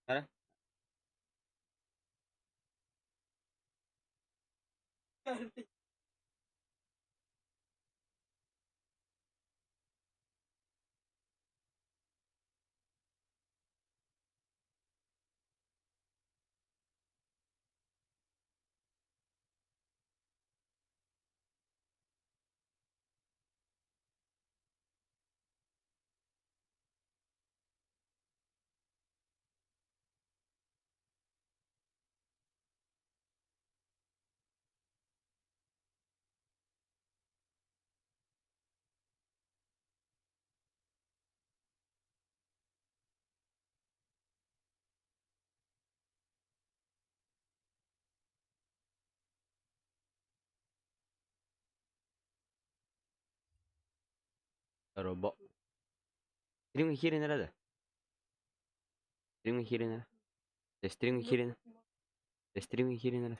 Ada? Robot. Stream ngikirin ada? Stream ngikirin ada? Stream ngikirin. Stream ngikirin ada?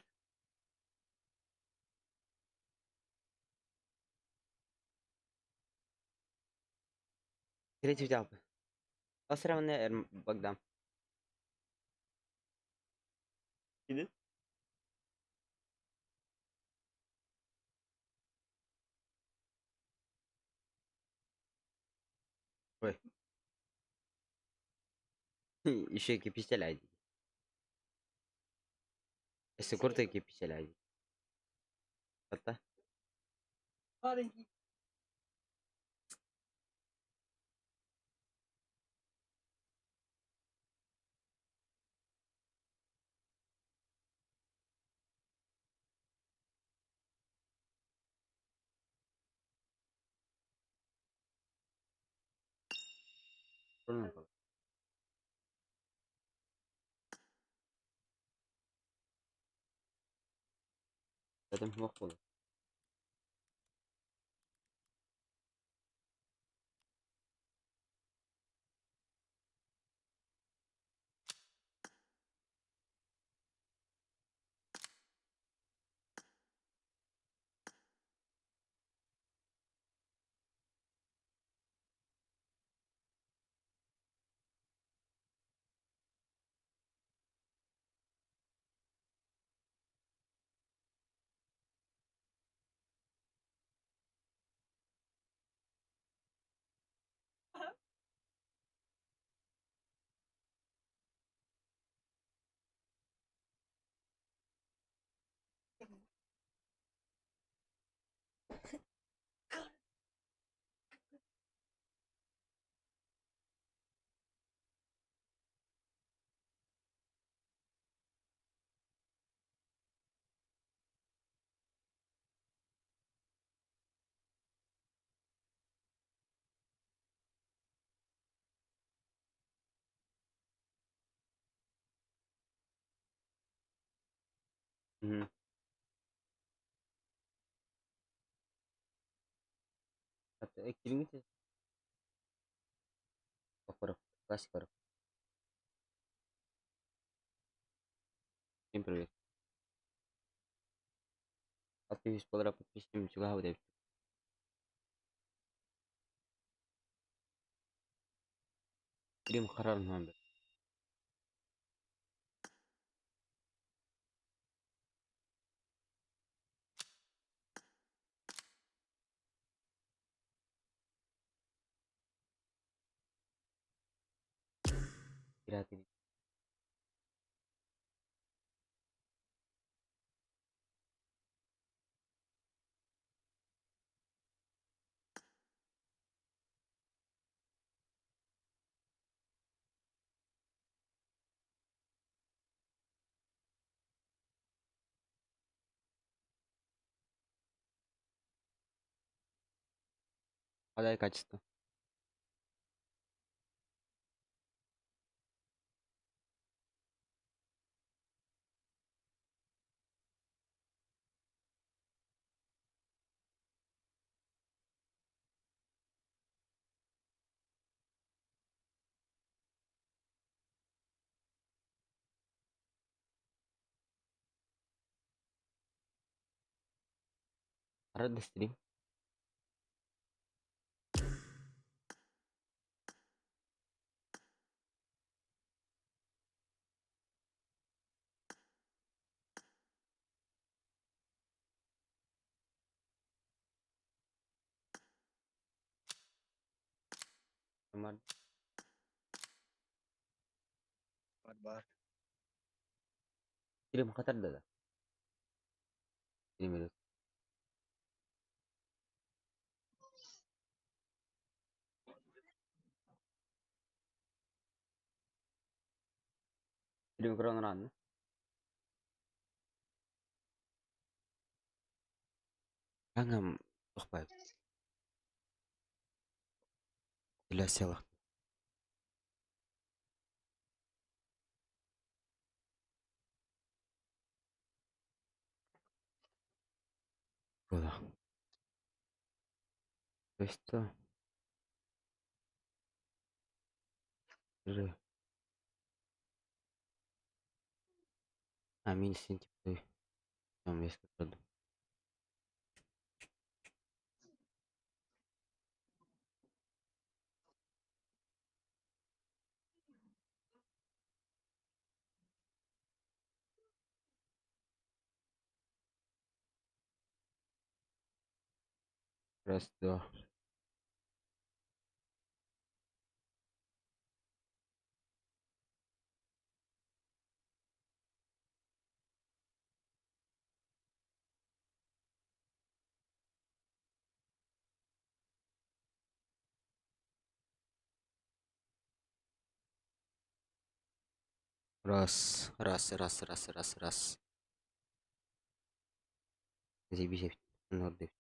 Tретий جاب. أسرع من بقدام. كده؟ Ой. Еще и киписель عادي. السكورت كيبيسل عادي. حطه. لازم مخه. حتى كلمة أقرأ بس أقرأ. Всем привет. Подписывайтесь, подписывайтесь, juga udah. Kirim karar nambah. Kira-kira. Подай качество. Рад стрим. var. Var. Stream Katar'da da. Stream ediyoruz. Stream kuran oranı. Kankam Тохпаев. Ila села. Куда? То есть что? Жи. А, мини-сентябрь. Там есть какой-то. Раз, два. Раз, раз, раз, раз, раз, раз. Заебись, норды.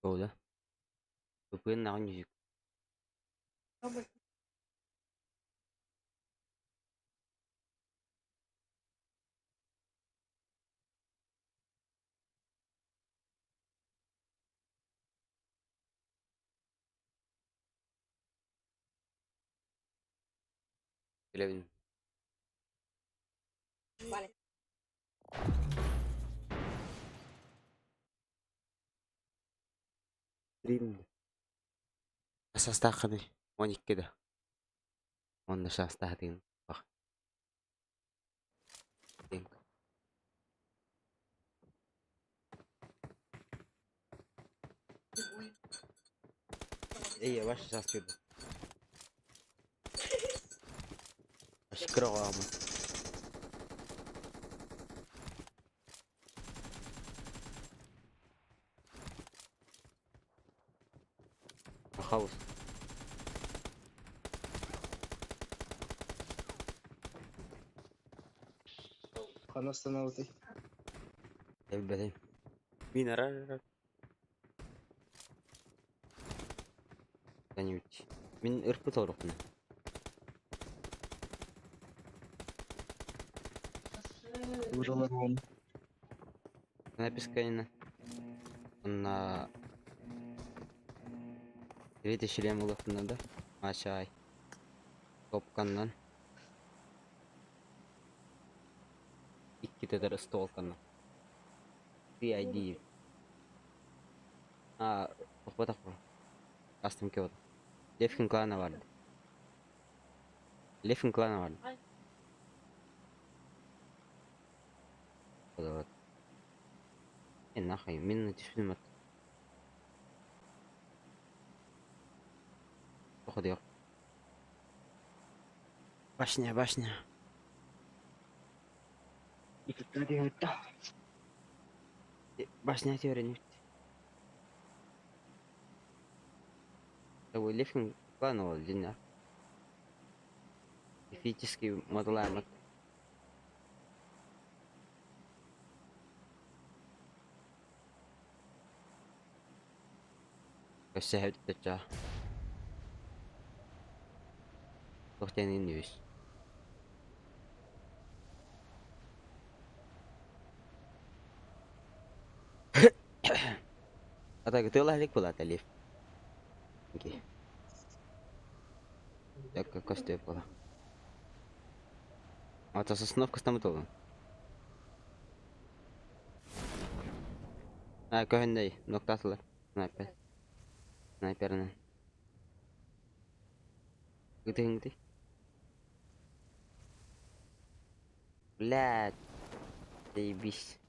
Ồ đó. Tôi quên nào như Eleven. Vale. Stream. أساس تاخذ وين كده. وين أساس تاخذين. أخ. إيه باش أساس كده. أشكره عامة. أخلص. خلصت انا وتي. بعدين. مين رار. ثاني وجه. من إربط ورقنا. أنا بس كأنه. أنا. تريد الشريعة مضافنا ده. ما شاي. Top kandan. İki tane stol kandan. CID. Aa, bak Custom kod. Lefkin klana vardı. Lefkin klana vardı. O da var. Нахуй, минут фильм. Походу yok. Башня, башня. Башня теория. هو ليفكن клана вал дина. Мифический модулаймат. Көсәһәт тәчә. Тохтен инеш. Атака ты лахлик болады Алиев. Окей. Так как косты было. А то остановка стоматолога. А, көһөндөй, ноктасылар. Снайпер. Снайперны. Гыты. Блядь. Заебись.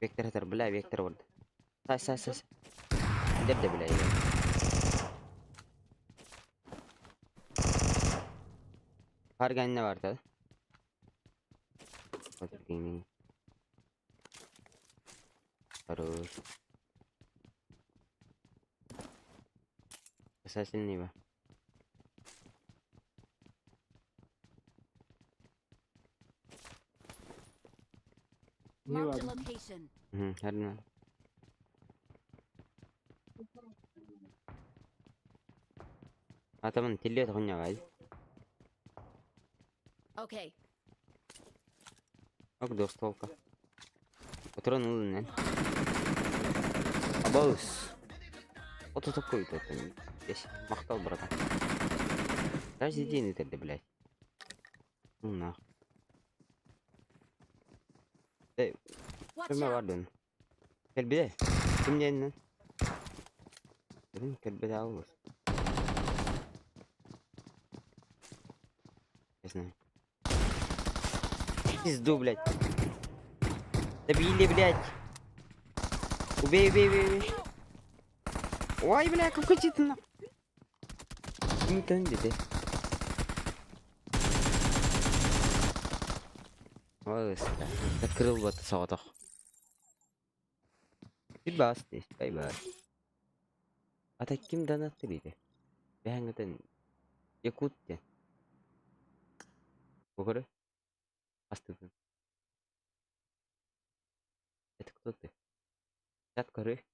Вектор это, бля, вектор вот. Сай. Дерде, бля, её. Харганна бар да? Вот гейминг. Хорош. Assassin ба. Marked a location. Харна. Атаман теле тохня гай. Okay. Ок достовка. Патрон улын. Абаус. Вот такой-то это. Здесь махтал, братан. Каждый день это, блядь. Ну нахуй. Эй, Watch кем out. вардын? Келбе. Кимден? Блин, келбе аулус. Не знаю. Пизду, блядь. Добили, блядь. Убей. Ой, бля, как хотите на. Не тандите. Ой, открыл вот саватах. Бибас здесь, бай. А таким донатырите. Бянгатен. Якутте. Угоры? Астыгын. Это кто ты? Чат коры?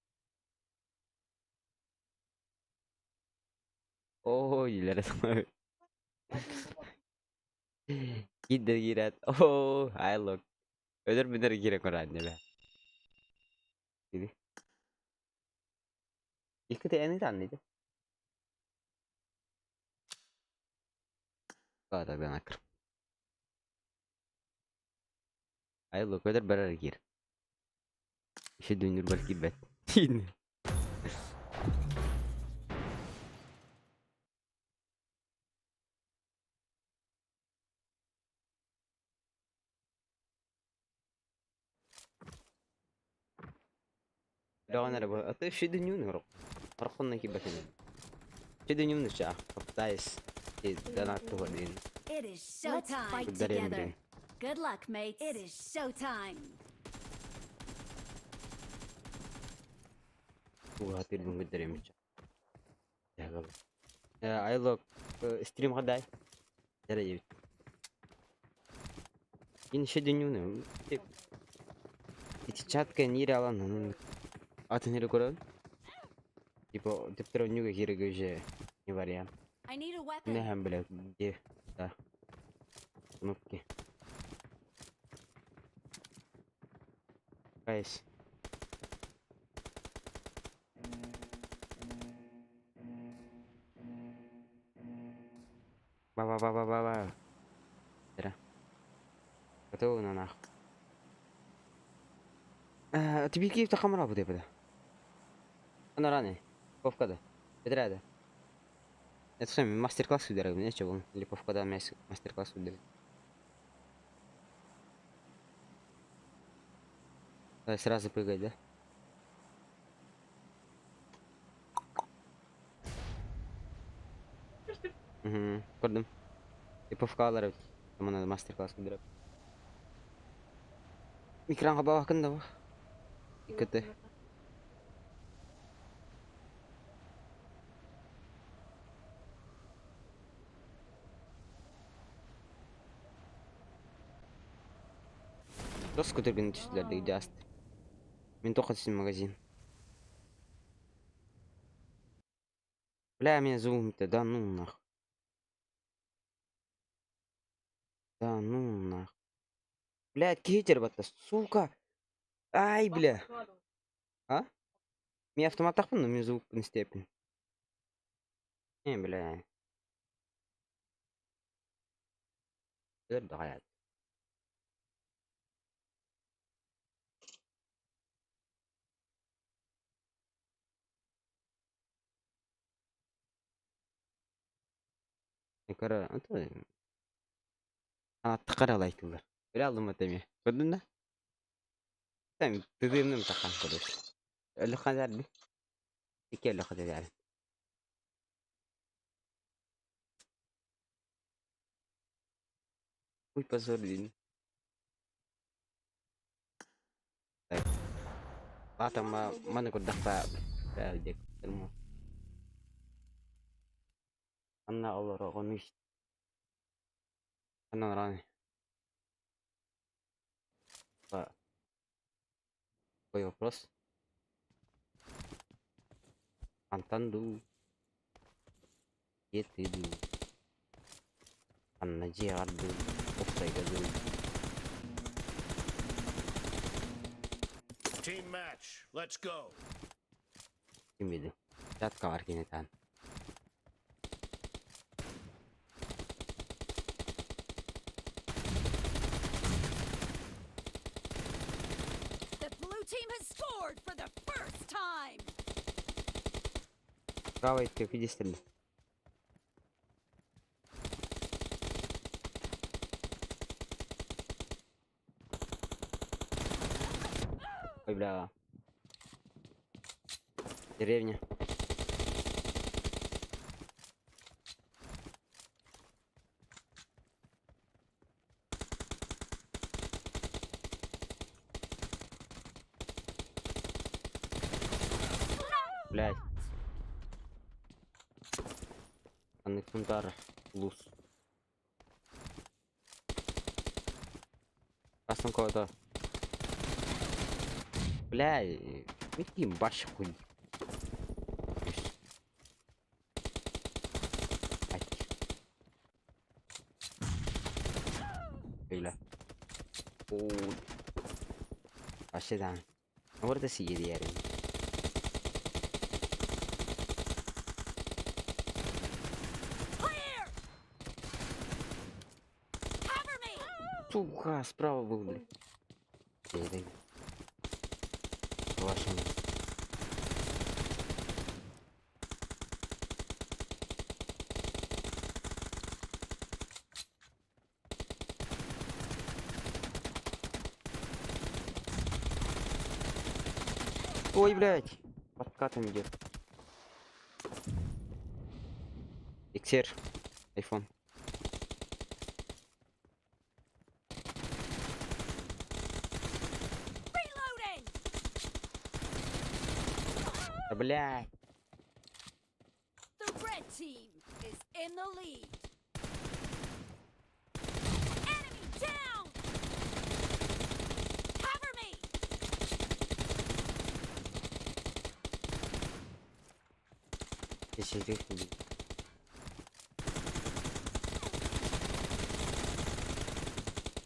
Ой, илер. Гидер гират. О, айлок. Өдөр гире коран небе. Иди. Икте эни танниди. Када бенакр. Айлок өдөр берер гир. İşe dönür belki bet. Yine. Lawan ada ba? Atau işe dönüyor ne rok? Rokon ki betin. İşe dönüyor ne şah? Kaptais. Dan attu hodin. It is showtime. Let's fight Darin together. din. Good luck, mates. It is showtime. Bu hatir bungu derim hiç. Ya gal. Ay look stream kaday. Jara yit. Yine işe dönüyor ne? İti chat kan yeri alan. Atın hele koran. Tipo, тепер нюга хирга же не вариант. I need a weapon. Не хам бля, где? Да. Кнопки. Кайс. Ба. Тера. Готово на нах. Тебе киев-то хамра буде бля. Она раны. Повкада. Бедрада. Это сами мастер-класс ударил, не чего? Или повкада мастер-класс ударил. Давай сразу прыгай, да? Угу. Көрдім. И повкалар. Там надо мастер-класс ударил. Экранға бақында ба? ИКТ. Дос көтерген түстілердегі жасты. Мен тоқатсын магазин. Бля, меня зумит-то, да ну нах. Да ну нах. Блядь, кейтер батта, сука. Ай, бля. А? Мен автомат тақпын, но мен звук не істеппін. Бля. Дағаят. Кара, это... Анатты қаралайтылар. Біле алдым өтеме. Көрдің да? Сән, түземнің таққан көреш. Өлі қазар бі? Ике өлі қазар. Ой, позор дейін. Лата маны көрдіқпа. Бәудек. Анна олар оғын үш. Анна раны. Какой вопрос? Антанду. Етиду. Анна жиарду. Оксайгаду. Team match. Let's go. Кимиду. Жатқа бар кенетан. The blue team has scored for the first time. Право идти, видишь ли? Ой, бля. Деревня. Блядь. Аннексундар. Лус. Кастом кого-то. Бля, каким баш хуй. Bля. Ой. Вообще да. Вот это сидит ярин. Clear. Cover me. Сука, справа был, бля. Дай. Вашим. Ой, блядь. Подкатом идет. XR. Айфон. Reloading. Да, блядь. The red team is in the lead. Enemy down. Cover me. Если их не видно.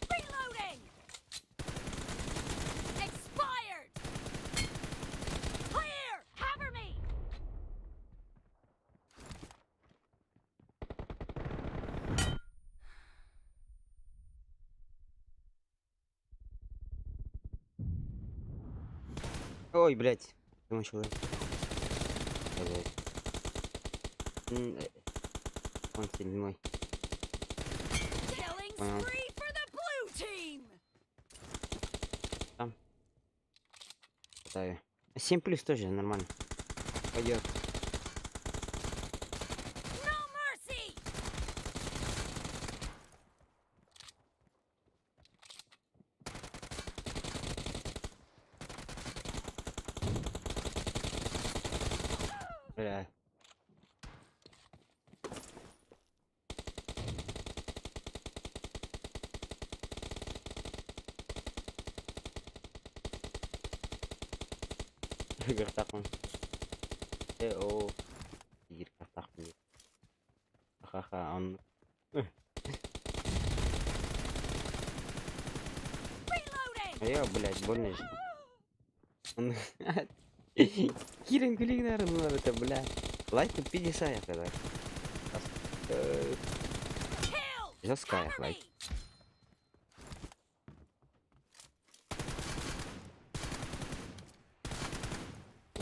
Reloading. Expired. Clear. Cover me. Ой, блядь. Думаю, человек. Он седьмой. Killing Wow. spree for the blue team. Пытаю. 7 плюс тоже нормально. Пойдет. No mercy. Бля. Гартакмын. О. Ир гартакмын. Ха-ха, он. Я, блядь, больно же. Он... Кирин Кулинар, ну это, блядь. Лайк 50 я когда. Kill! Жесткая Cover лайк. me!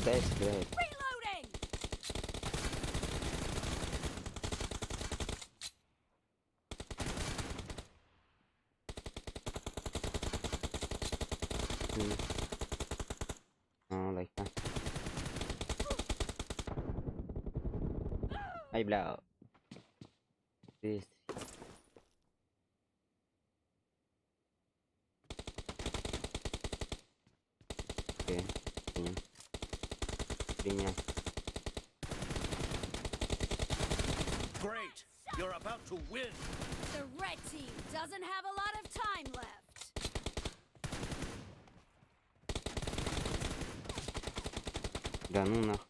Дай стреляет. Reloading! Лайк. Ай, бля. Есть. Окей. Принял. Great. You're about to win. The red team doesn't have a lot of time left. Да ну нах.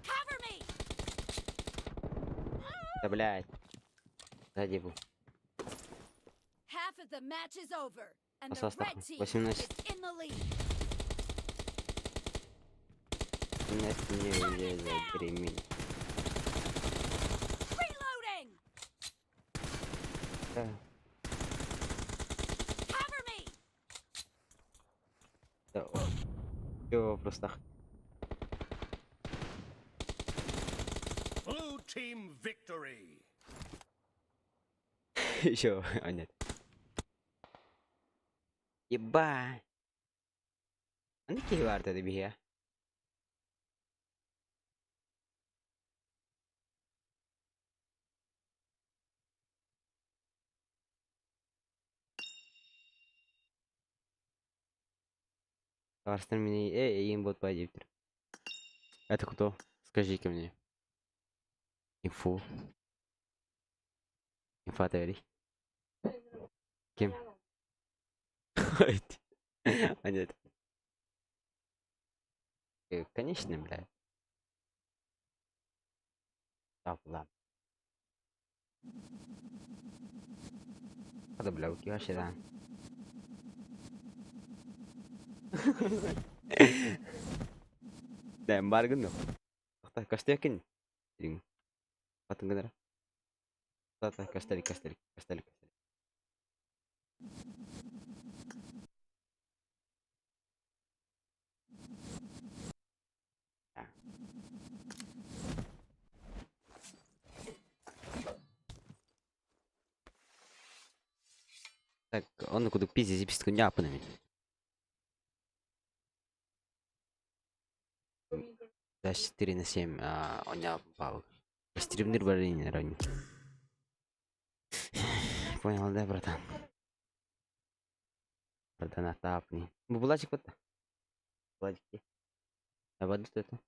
Cover me! Да, блядь. Сзади был. Half of the match is over, and the Осталось red так, team 18. is in the lead. Меня с ней за ремень. Reloading! Да. Cover me! Да. Всё просто. Blue team victory. Еще. А, нет. Ебать. Anda ki vardı bir ya. Арстан меня им бот пойдет. Это кто? Скажи-ка мне. Инфу. Инфа ты говори. Кем? А нет. Конечно, блядь. Так, ладно. Hadi bla ukiwa shida. Da embargo no. Hasta kastekin. Ding. Patung gadara. Tata kasteli. Так, он куда пиздец записку не апнами. 4/7, он не апал. Стримнер варенье ранее. Понял, да, братан? Братан, атапни. Булачик вот. Булачки. А воду что это?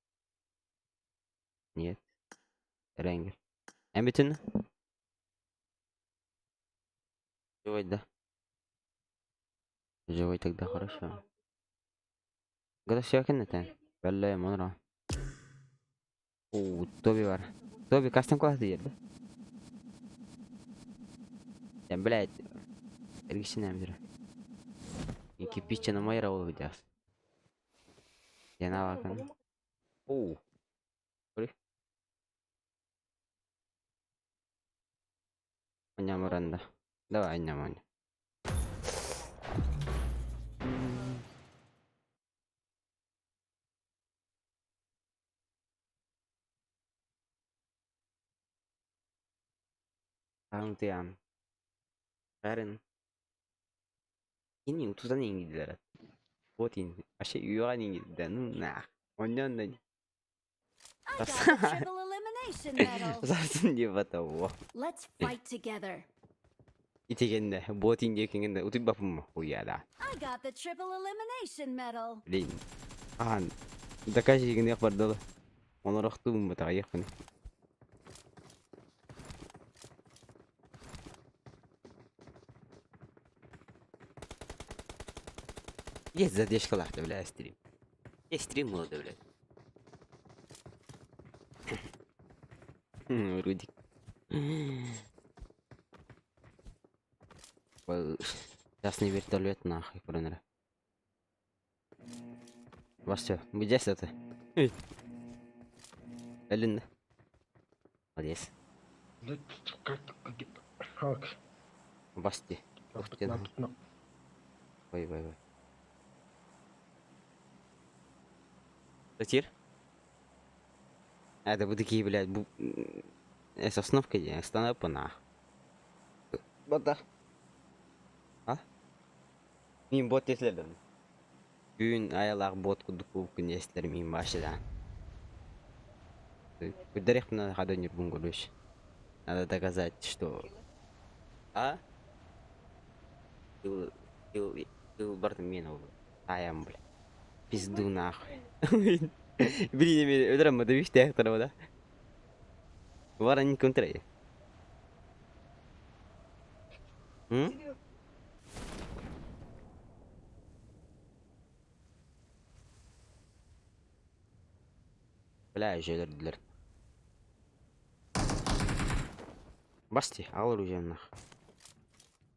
Нет. Ренгер. Эмбитон? Живой, да. Живой тогда хорошо. Когда все кинете? Белле, монро. Тоби var. Тоби кастом класс değil. Ya блядь. Ergisine bir. İki piçe моя роль видяс. Я на вакан. Ой. Оня Миранда. Давай, Оня, Оня. Kauntian. Karen. Ini utusan yang gidiler. Botin. Aşağı yuvan yang gidiler. Nah. Ondan da. I got the triple elimination medal. Zaten diye batawo. Let's fight together. Itigende. Botin diye kengende. Utu bapum mo. Uyala. I got the triple elimination medal. Блин. Докажи гнех бардала. Он рахтум батаях. Есть задержка лахта, бля, стрим. Есть стрим молодой, бля. Рудик. Частный вертолет нахуй, пронера. Вас что, будешь это? Эллин. Молодец. Как? Басти. Ух ты, нахуй. Ой. Затир? Это вы такие, блядь, сосновка, остановка нахуй. Бота. А? Мен бот естілердім. Күн аялағы бот күн естілер мен башыдан. Күдірек мына қадонер бұн көріш. Надо доказать, что... А? Ты бардың мен ол. Аям, бля. Пизду нахуй. Блин, мен өдірім мұды вишті аяқтыры да. Вара не контрай. Бля, жөлерділер. Басти, алыр уже нах.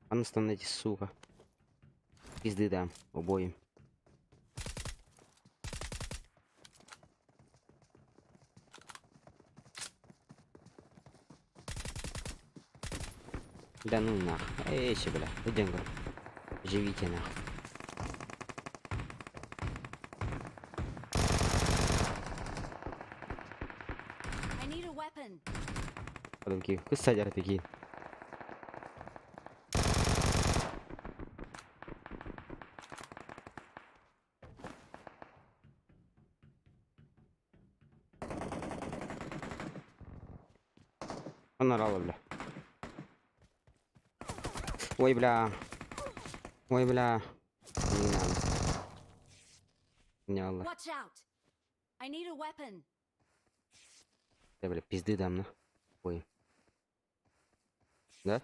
Остановитесь, сука. Пизды дам, обоим. Да ну нах. Еще, бля, идем, бля. Живите нах. I need a weapon. Подумки, кыстадер такие. Он орал, бля. Ой, бля. Ой, бля. Не надо. Не надо. Watch out. I need a weapon. Я, бля, пизды дам, на. Ой. Да?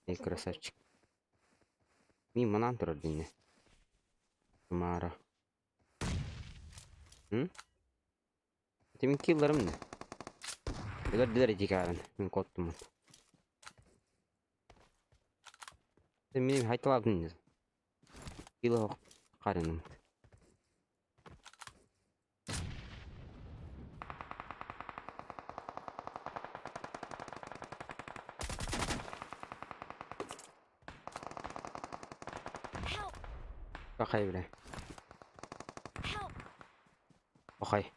Эй, красавчик. Мимо нам родине. Мара. Ты мен киллерым не? Билер дилер итикарын. Мен коттумун. Ты менен айтылабын не? Киллер карыным. Help. Какай, бля. Help. Какай.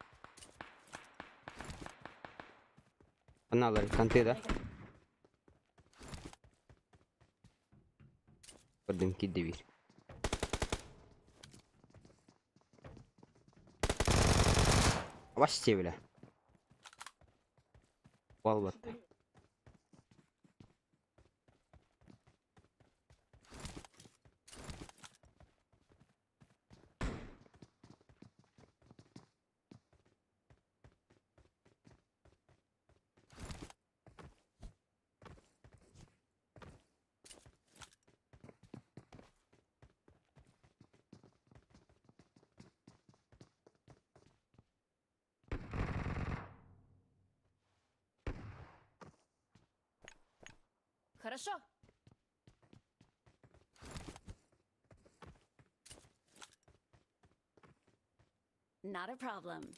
Аналар канты, да? Көрдім кидді бир. Басте, бля. Балбатты. Хорошо. Not a problem.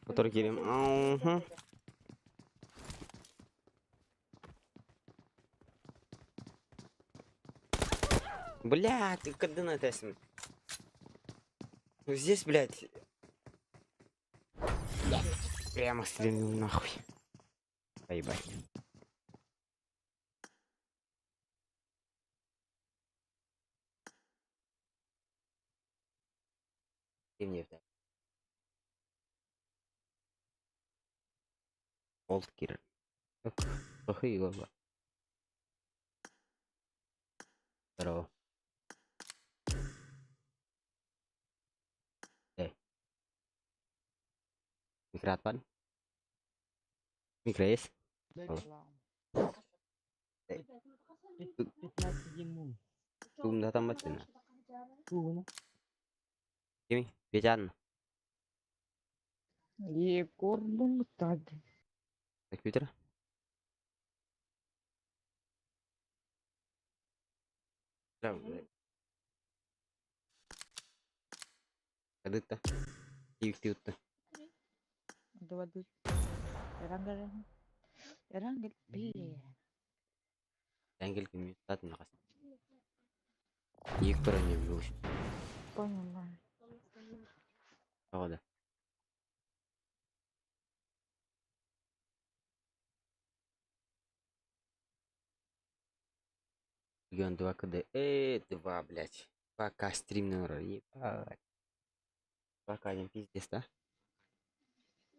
Который Кирим. Ага. Бля, ты когда на тесте? Здесь, блядь. Прямо стрельнул нахуй. Поебать. И мне так. Олд Кир. Плохие глаза. Здорово. Микро отпали? Микро есть? Дай Алло. рекламу. Tunggu tamat na. Tuh, Kimi, bejan. ये korban tadi. Computer. Kadutta. Tiut. Waduh, eranggal, eranggal, Angle kimi tat nakas. Yik para niya views. Поняла. Ako da. Ген 2 КД. 2, блядь. 2К стрим номер. Ебать. 2К не пиздец, да?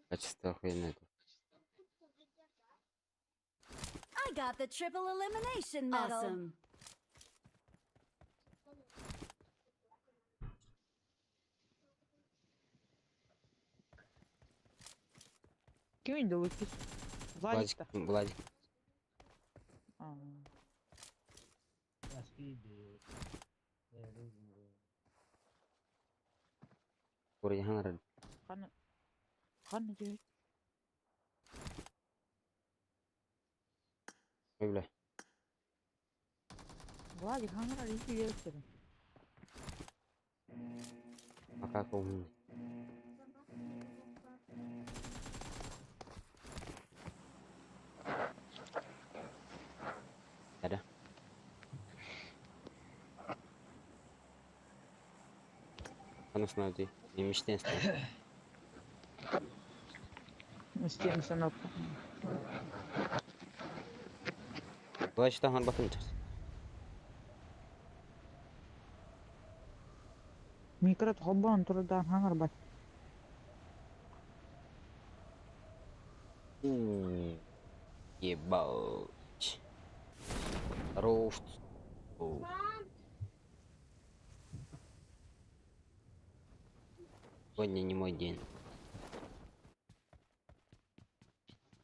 Качество охуенное. I got the triple elimination medal. Awesome. Кем инде выпить? Владик-то. Владик. А, Куры хангар. Хана, Хана диyor. Ой, бля. Владик, Хана iyi yersin. Пока помню. Ada. Kanısını ödey. Yemişten istedim. İsteyim sana. Bu işte han bakın ters. Mikro tobban turdan hangar bak. Ебать. Рофт. Сегодня не мой день.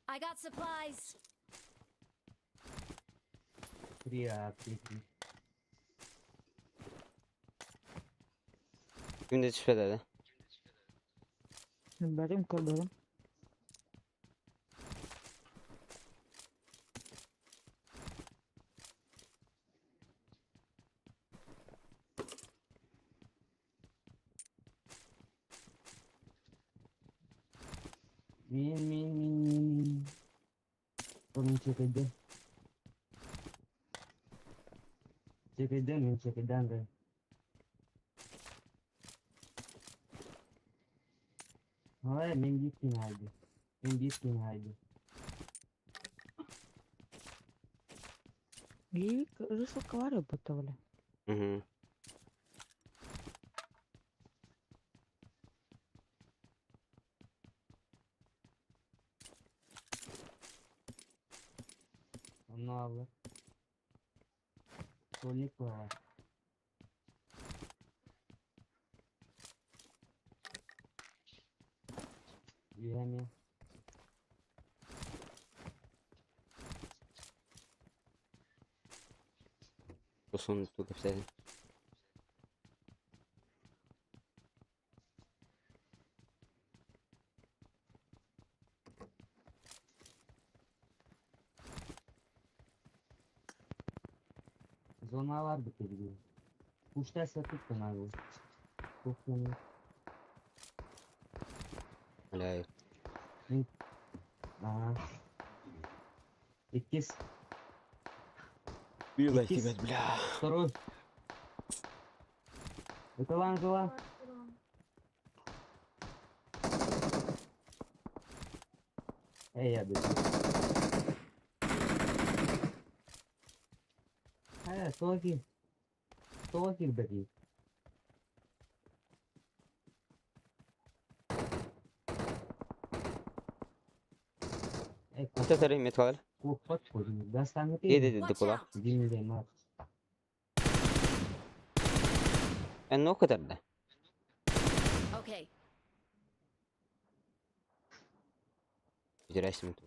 I got supplies. Şimdi şüphede de. Benim kalırım. Min. Onun çekildi. Çekilden de. Hayır, ben gittim haydi. İyi, rızık var ya bu tavla. Угу. Onu aldı. Solik var. Yiyemiyor. Просто только взяли. Zona vardı tabii. Kuşlar satıktım abi. Çok yeni. Бля, Ага. İkiz. Била Икис. тебя, бля. Второй. Это. Эй, я бы. Soğuk bakayım. Анта тарих метал. Купат koydum. Ben sana Ye diyeyim. dedi kula. Dinleyeyim abi. En o kadar da. Okay. Bir resmi tu.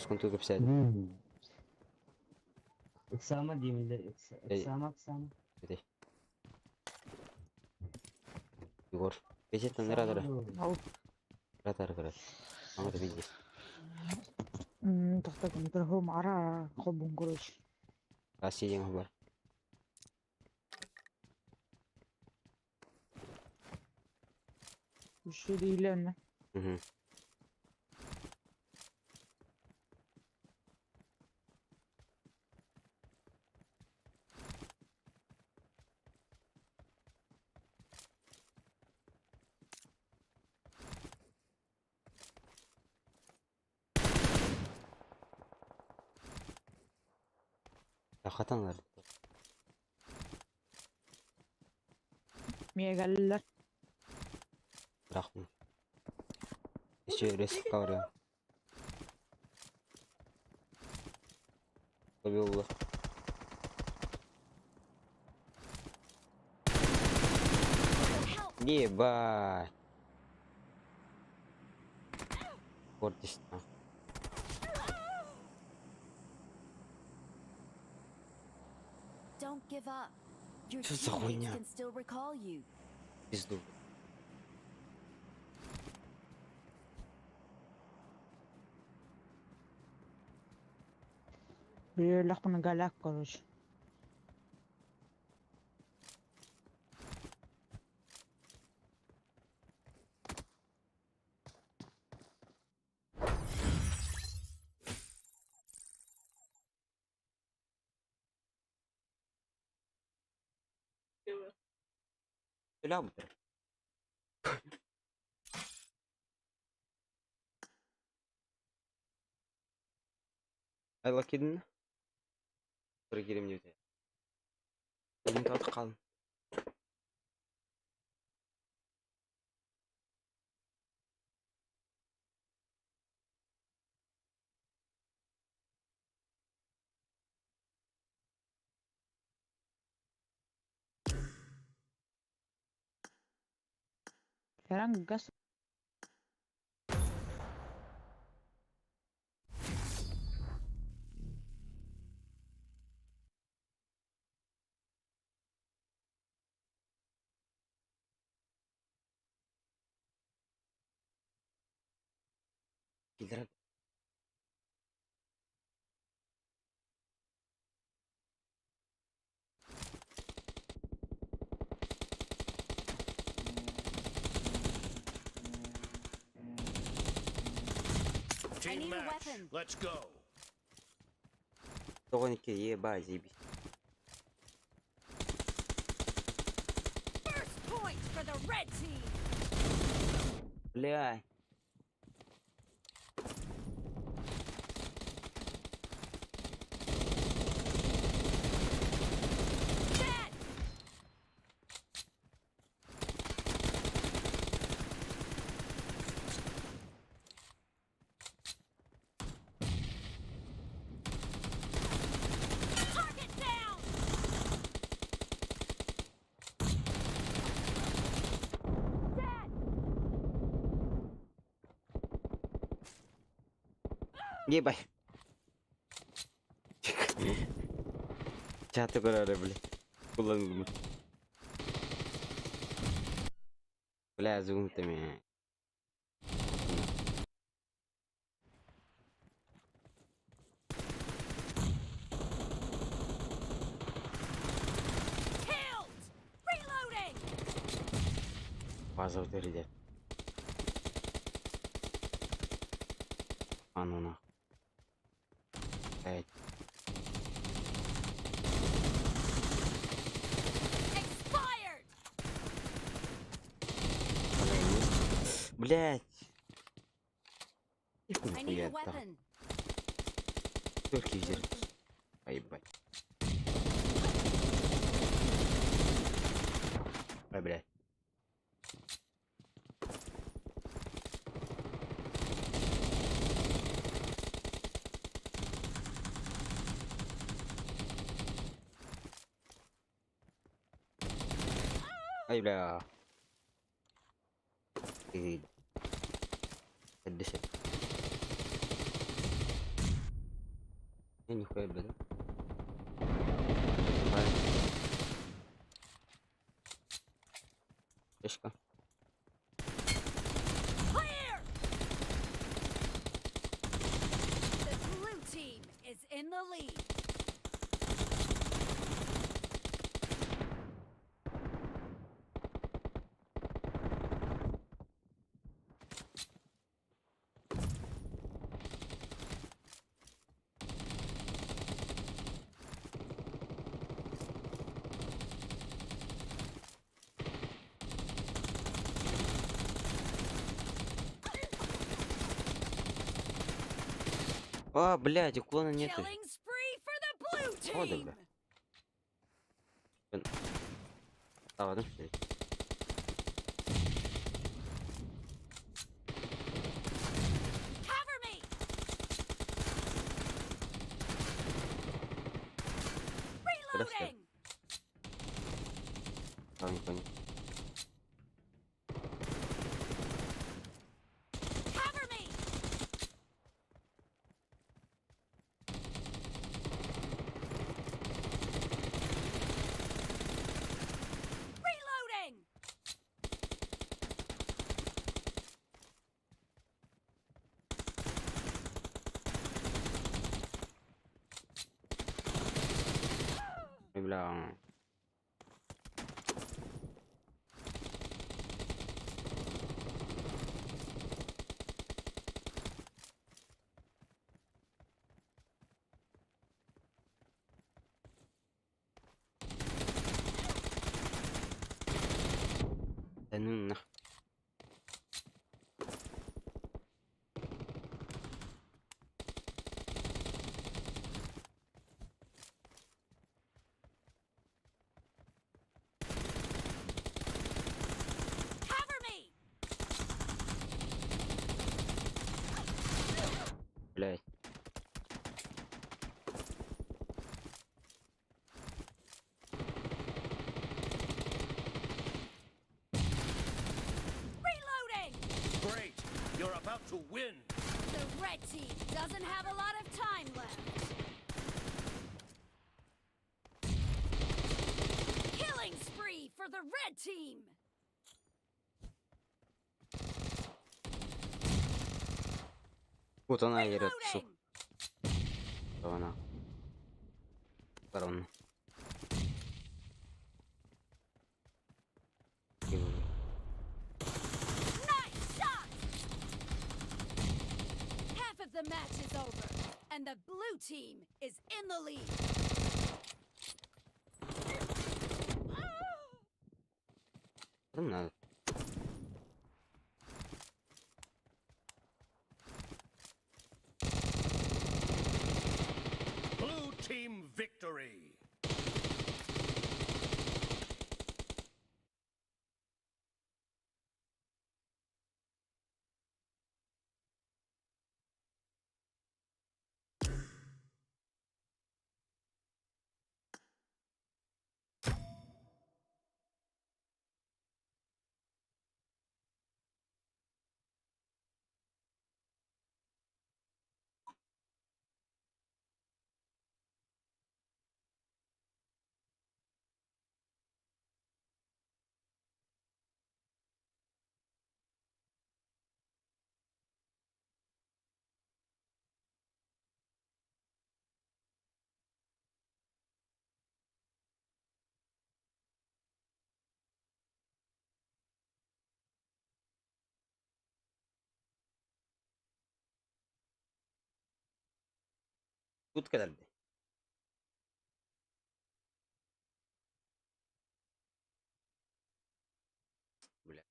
بس كنت توقف سادة. Sama di mila إيه. sama. بدي يقول بيجي تنرى ترى أو لا ترى ترى ما تبيجي تحتاج أن ترى معرا خب قروش راسي يوم هبر وش دي لنا لا خطر مية قال لك رقم ايش ريسك كوريا طيب والله دي باي فورتيستا Don't give up. Your Что за teammates хуйня? can still recall you. пизду بيلقنا قال لك قروش لا يلا كدنا رجلي من يوتيوب انت اتقل فعلا قص كده I Team need a match. weapon. Let's go. تغني كي بازي بي First point for the red team. لا Dead. Target down. Dead. ебай чаты көрөрө блин бля зумтами Killed. Reloading. база өтерде ануна эй Expired. блять их I need a нихуя там weapon. только взять поебать ай блять ай бля قديش нихуя себе, да? Тяжко. Clear! The blue team is in the lead. А, блядь, уклона нету. Killing spree for the blue Вот, team. бля. А, ладно, что ли? Cover me. Reloading. А, не понял. Cover me. Reloading. Ой, бля. Да ну нах. Cover me. Блядь. Reloading. Great! You're about to win! The red team doesn't have a lot of time left. Killing spree for the red team. Вот она верит, сука. Reloading. Она. Корона. Nice shot. Half of the match is over, and the blue team is in the lead. Там надо. Blue team victory! Тут kadar be. Бля.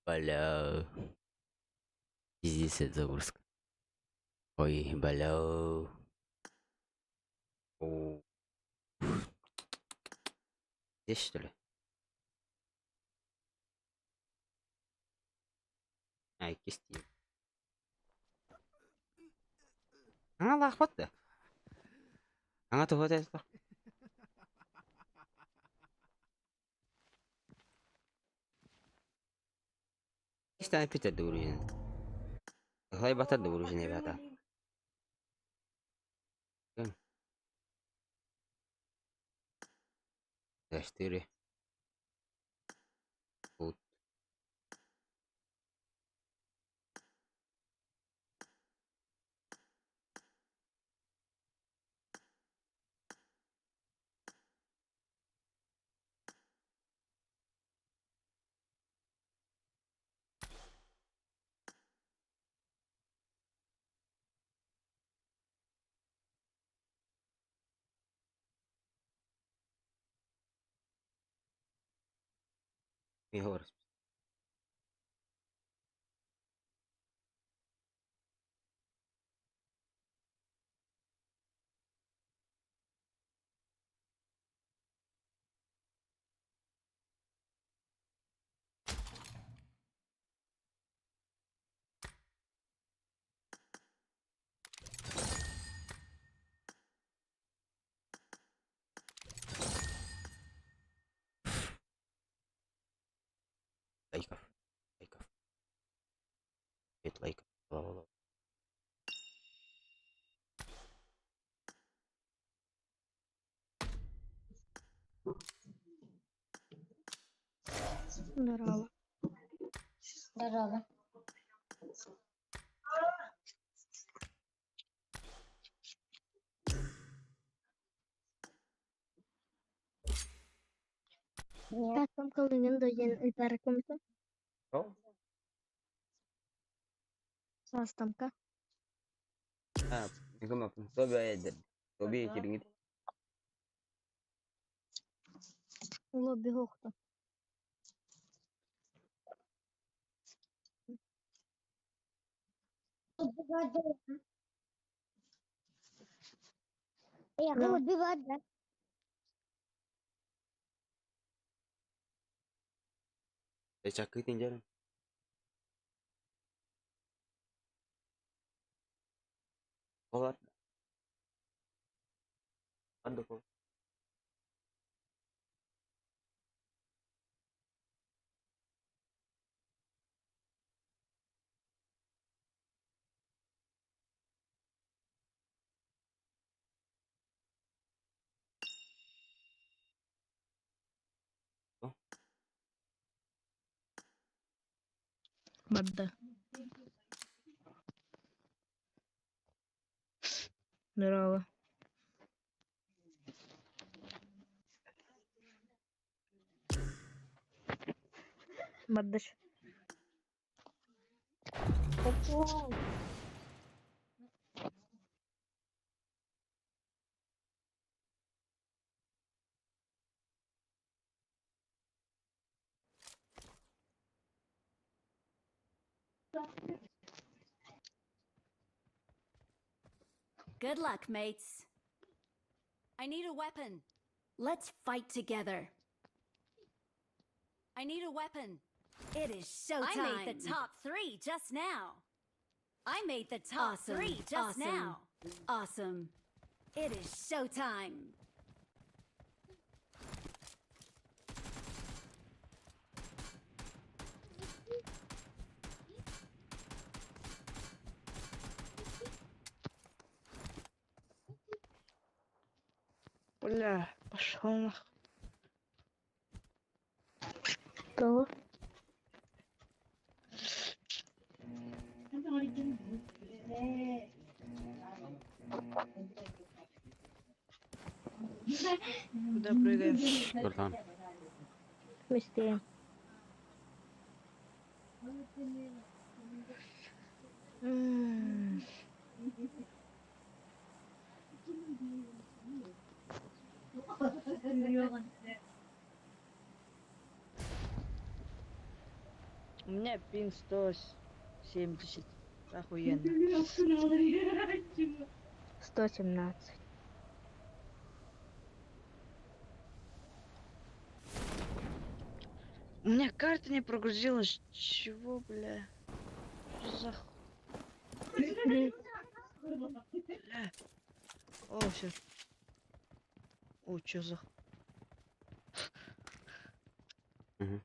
Бля. Пиздец, это загрузка. Ой, бля. О. Здесь что ли? Ай, кисти. Аңа лақпатты. Аңа туғыт әзді. 2 tane Peter de vuruyor yine. Kolay batar da vuruyor yine bir hata. Değil mi? Değiştiri. Ut. Mejor. Лайков. Лайков. 5 лайков. Ла-ла-ла. Здорово. Здорово. Tatım kılının da yeni tarikımsa. Что? Sastamka. А, мегамап. Тоби айдер. Тоби киргит. Lobby hokta. Ya, lobby var. Saya cakitin jalan. Kolar. Ada kok. Badda. Здорово. Баддаш. Good luck, mates. I need a weapon. Let's fight together. I need a weapon. It is showtime. I made the top 3 just now. I made the top 3 just now. Awesome. It is showtime. Бля, пошел нахуй. Doğru. Куда прыгаем? Buradan. Müsteyim. У меня пин 170. Охуенно. 117. У меня карта не прогрузилась. Чего, бля? Что за Бля. О, все. О, что за Hı hı.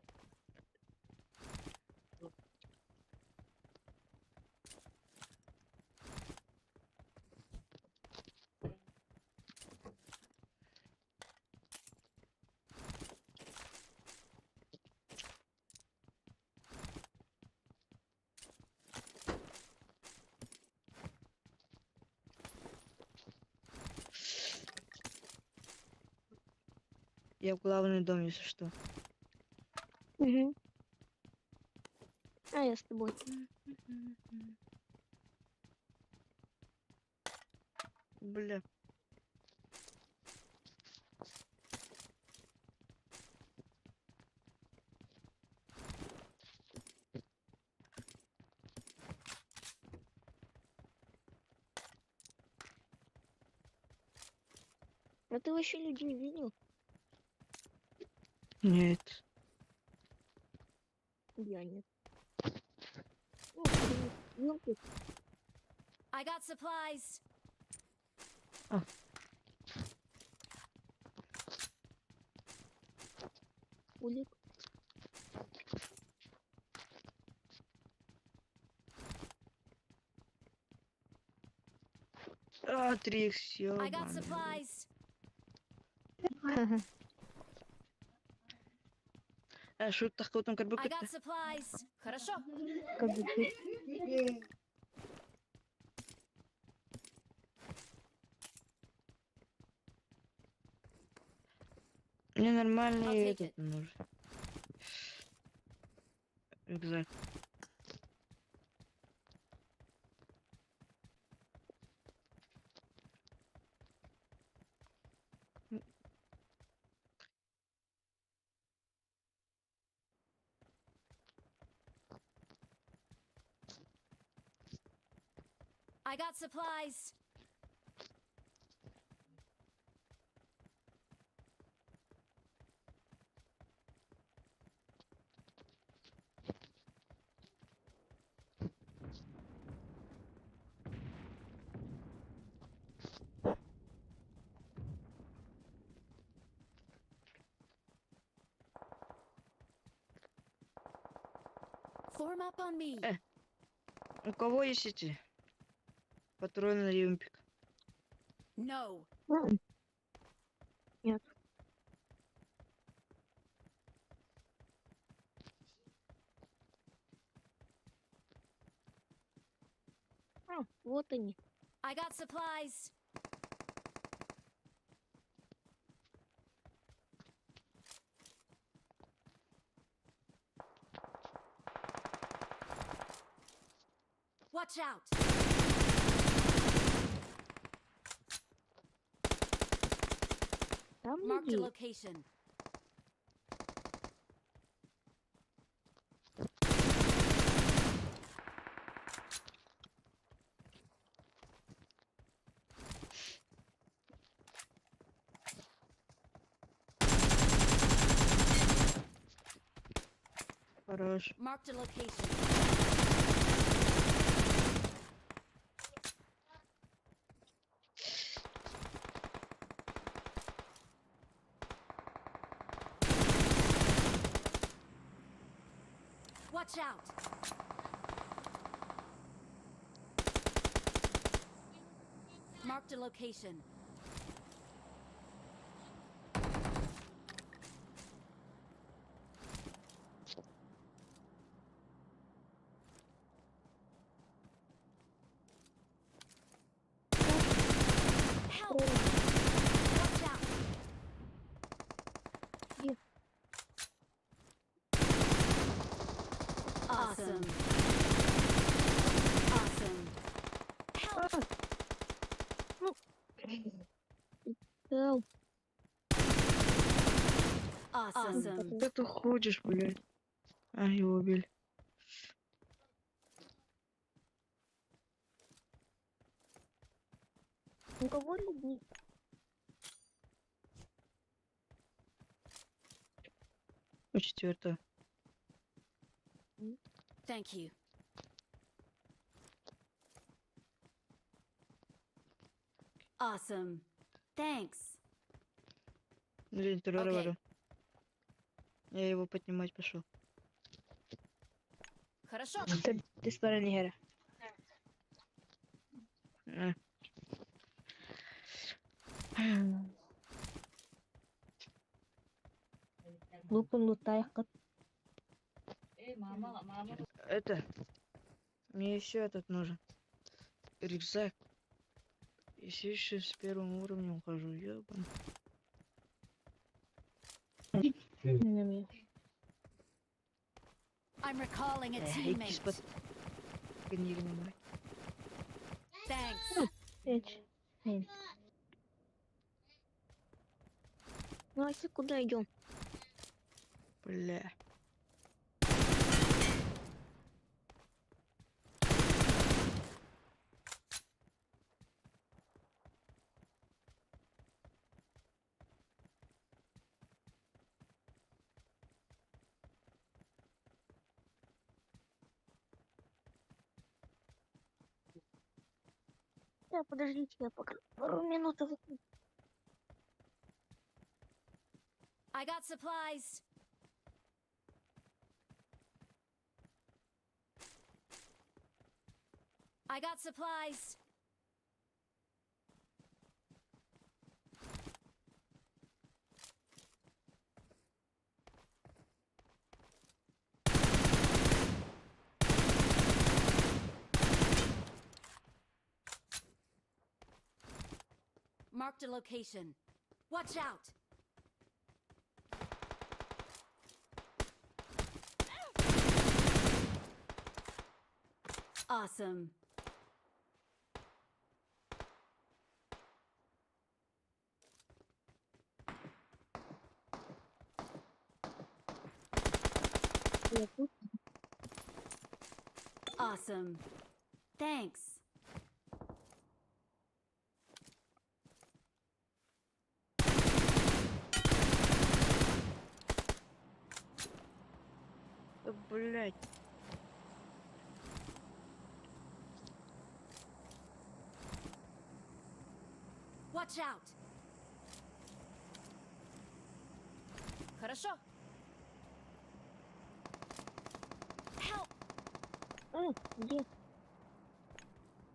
Я в главный дом, если что. Угу. А я с тобой. Бля. А ты вообще людей видел? Нет. Я нет. Ну, блин, ёлки. I got supplies. Улик. А, 3х, I got ёбаный. supplies. Шут тахкаутан I карбукетте. got supplies. Хорошо. Как бы ты- Мне I'll нормальный take этот it. нужен. Рюкзак. I got supplies. Form up on me. У кого есть эти патроны на юмпик? No. Нет. А, вот они. I got supplies. Watch out. Там Marked a люди. location. Хорош. Marked a location. Watch out. Marked a location. Help! Watch out! Где? Awesome. Awesome. Help! Дал. Awesome. Куда ты ходишь, блядь? А, его убили. У кого люди? У четвертого. Thank you. Awesome. Thanks. Блин, террора Окей. варю. Я его поднимать пошел. Хорошо. Ты стороны Гера. Лупун лутай. Это. Мне еще этот нужен. Рюкзак. Если еще с первым уровнем ухожу, ёбан. Не-не-не. I'm recalling a Ikisi teammate. bat гнильными. Thanks. Эч. Настя, куда идем? Бля. Да, подождите, я пока пару минут. I got supplies. I got supplies. Marked a location. Watch out. Awesome. Awesome. Thanks. Да, блядь. Watch out. Хорошо. Help. Где?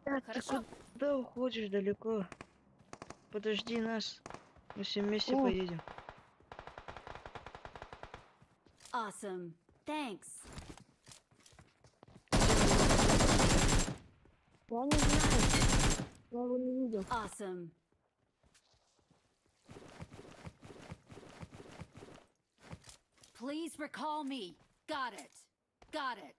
Хорошо. Куда уходишь далеко? Подожди нас. Мы все вместе О. поедем. Awesome. Thanks. Я не знаю. Я его не видел. Awesome. Please recall me. Got it. Got it.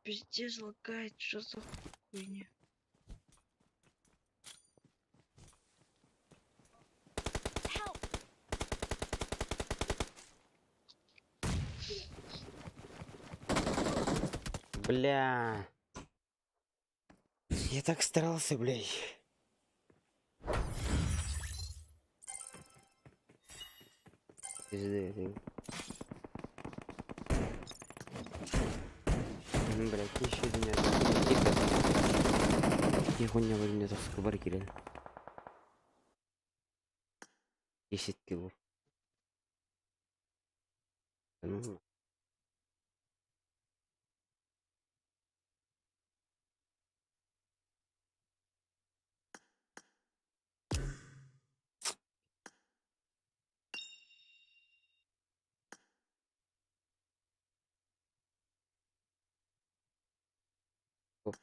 Пиздец лагает, что за хуйня? Help. Бля. Я так старался, блядь. Пизды, блядь, еще один нет. Я хуйня возьми это в кабарке, реально. 10 кило. Ну, оп,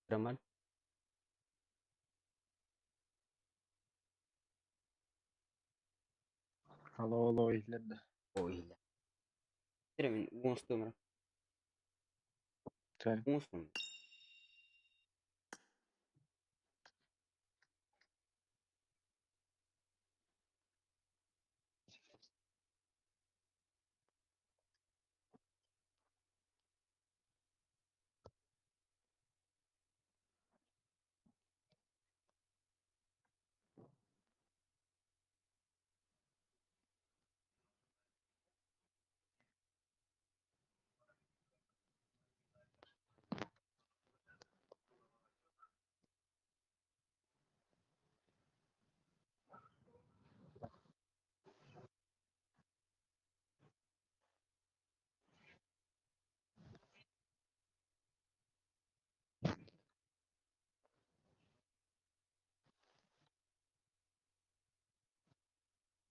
нормально. Алло, ийлерде. Ой, бля. Мен 10 өмір. Sen 10 өмір.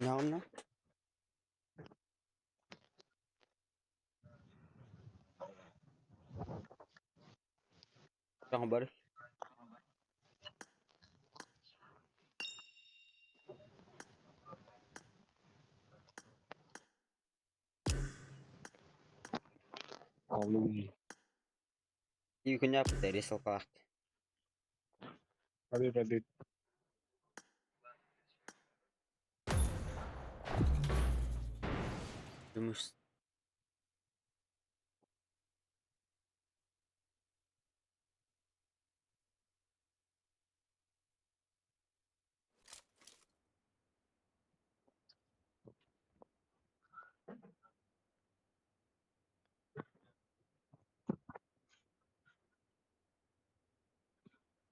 Ne oldu? Jangan baru. Алло. И коня dari selpak. Hadi. Gümüş.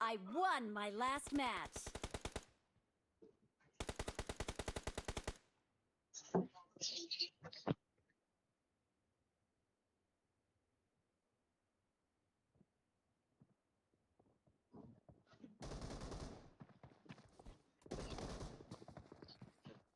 I won my last match.